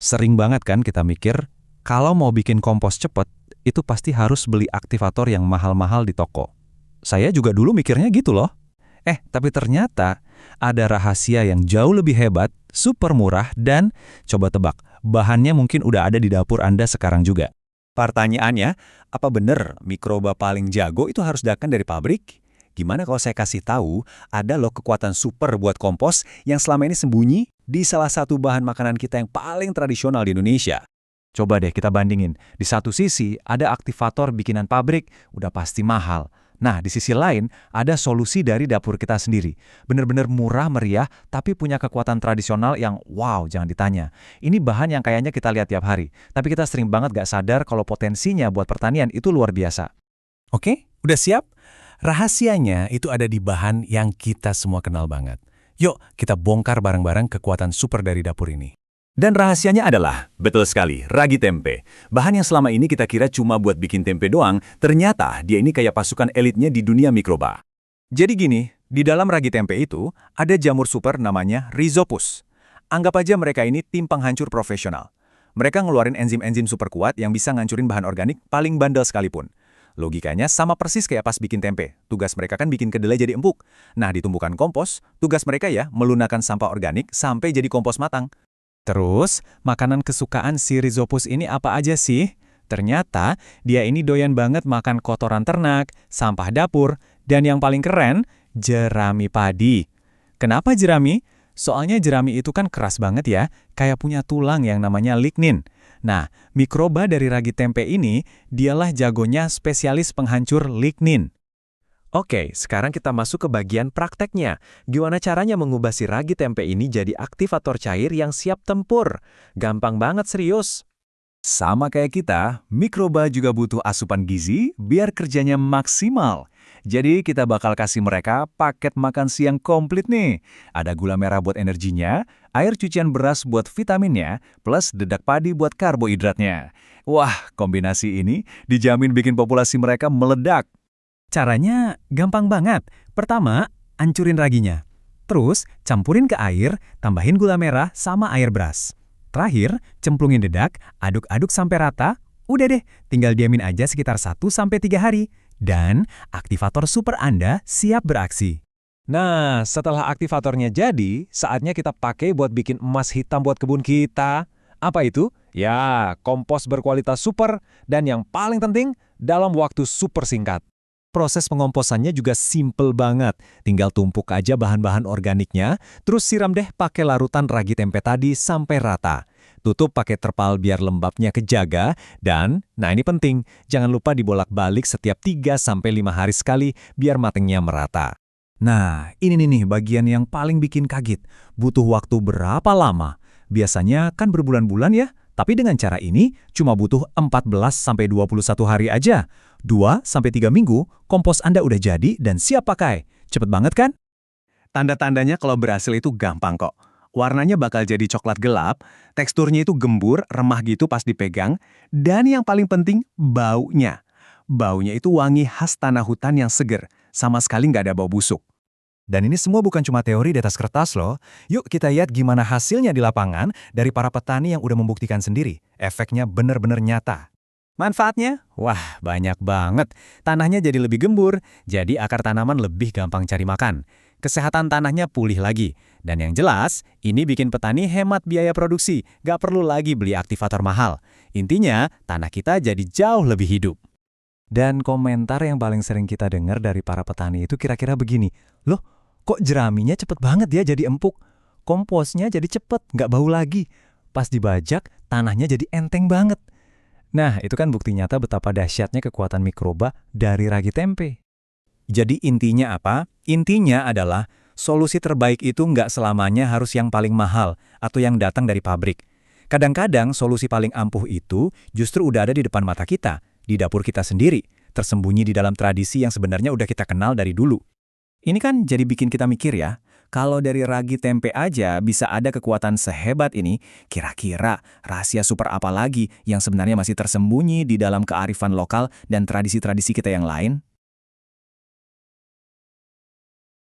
Sering banget kan kita mikir, kalau mau bikin kompos cepet, itu pasti harus beli aktivator yang mahal-mahal di toko. Saya juga dulu mikirnya gitu loh. Tapi ternyata ada rahasia yang jauh lebih hebat, super murah, dan coba tebak, bahannya mungkin udah ada di dapur Anda sekarang juga. Pertanyaannya, apa benar mikroba paling jago itu harus datang dari pabrik? Gimana kalau saya kasih tahu, ada loh kekuatan super buat kompos yang selama ini sembunyi di salah satu bahan makanan kita yang paling tradisional di Indonesia. Coba deh kita bandingin. Di satu sisi, ada aktivator bikinan pabrik, udah pasti mahal. Nah, di sisi lain, ada solusi dari dapur kita sendiri. Bener-bener murah meriah, tapi punya kekuatan tradisional yang wow, jangan ditanya. Ini bahan yang kayaknya kita lihat tiap hari. Tapi kita sering banget gak sadar kalau potensinya buat pertanian itu luar biasa. Oke, udah siap? Rahasianya itu ada di bahan yang kita semua kenal banget. Yuk, kita bongkar bareng-bareng kekuatan super dari dapur ini. Dan rahasianya adalah, betul sekali, ragi tempe. Bahan yang selama ini kita kira cuma buat bikin tempe doang, ternyata dia ini kayak pasukan elitnya di dunia mikroba. Jadi gini, di dalam ragi tempe itu ada jamur super namanya Rhizopus. Anggap aja mereka ini tim penghancur profesional. Mereka ngeluarin enzim-enzim super kuat yang bisa ngancurin bahan organik paling bandel sekalipun. Logikanya sama persis kayak pas bikin tempe. Tugas mereka kan bikin kedelai jadi empuk. Nah, di tumpukan kompos, tugas mereka ya melunakkan sampah organik sampai jadi kompos matang. Terus, makanan kesukaan si Rhizopus ini apa aja sih? Ternyata, dia ini doyan banget makan kotoran ternak, sampah dapur, dan yang paling keren, jerami padi. Kenapa jerami? Soalnya jerami itu kan keras banget ya, kayak punya tulang yang namanya lignin. Nah, mikroba dari ragi tempe ini, dialah jagonya spesialis penghancur lignin. Oke, sekarang kita masuk ke bagian prakteknya. Gimana caranya mengubah si ragi tempe ini jadi aktivator cair yang siap tempur? Gampang banget, serius. Sama kayak kita, mikroba juga butuh asupan gizi biar kerjanya maksimal. Jadi kita bakal kasih mereka paket makan siang komplit nih. Ada gula merah buat energinya, air cucian beras buat vitaminnya, plus dedak padi buat karbohidratnya. Wah, kombinasi ini dijamin bikin populasi mereka meledak. Caranya gampang banget. Pertama, hancurin raginya. Terus, campurin ke air, tambahin gula merah sama air beras. Terakhir, cemplungin dedak, aduk-aduk sampai rata. Udah deh, tinggal diamin aja sekitar 1-3 hari. Dan aktivator super Anda siap beraksi. Nah, setelah aktivatornya jadi, saatnya kita pakai buat bikin emas hitam buat kebun kita. Apa itu? Ya, kompos berkualitas super dan yang paling penting, dalam waktu super singkat. Proses pengomposannya juga simple banget. Tinggal tumpuk aja bahan-bahan organiknya, terus siram deh pakai larutan ragi tempe tadi sampai rata. Tutup pakai terpal biar lembabnya kejaga, dan, nah ini penting, jangan lupa dibolak-balik setiap 3-5 hari sekali biar matengnya merata. Nah, ini nih bagian yang paling bikin kaget. Butuh waktu berapa lama? Biasanya kan berbulan-bulan ya, tapi dengan cara ini cuma butuh 14-21 hari aja. 2-3 minggu, kompos Anda udah jadi dan siap pakai. Cepet banget kan? Tanda-tandanya kalau berhasil itu gampang kok. Warnanya bakal jadi coklat gelap, teksturnya itu gembur, remah gitu pas dipegang, dan yang paling penting, baunya. Baunya itu wangi khas tanah hutan yang seger, sama sekali nggak ada bau busuk. Dan ini semua bukan cuma teori di atas kertas loh. Yuk kita lihat gimana hasilnya di lapangan dari para petani yang udah membuktikan sendiri. Efeknya bener-bener nyata. Manfaatnya? Wah, banyak banget. Tanahnya jadi lebih gembur, jadi akar tanaman lebih gampang cari makan. Kesehatan tanahnya pulih lagi. Dan yang jelas, ini bikin petani hemat biaya produksi, gak perlu lagi beli aktivator mahal. Intinya, tanah kita jadi jauh lebih hidup. Dan komentar yang paling sering kita dengar dari para petani itu kira-kira begini, loh, kok jeraminya cepet banget ya jadi empuk? Komposnya jadi cepet, gak bau lagi. Pas dibajak, tanahnya jadi enteng banget. Nah, itu kan bukti nyata betapa dahsyatnya kekuatan mikroba dari ragi tempe. Jadi intinya apa? Intinya adalah solusi terbaik itu nggak selamanya harus yang paling mahal atau yang datang dari pabrik. Kadang-kadang solusi paling ampuh itu justru udah ada di depan mata kita, di dapur kita sendiri, tersembunyi di dalam tradisi yang sebenarnya udah kita kenal dari dulu. Ini kan jadi bikin kita mikir ya, kalau dari ragi tempe aja bisa ada kekuatan sehebat ini, kira-kira rahasia super apa lagi yang sebenarnya masih tersembunyi di dalam kearifan lokal dan tradisi-tradisi kita yang lain?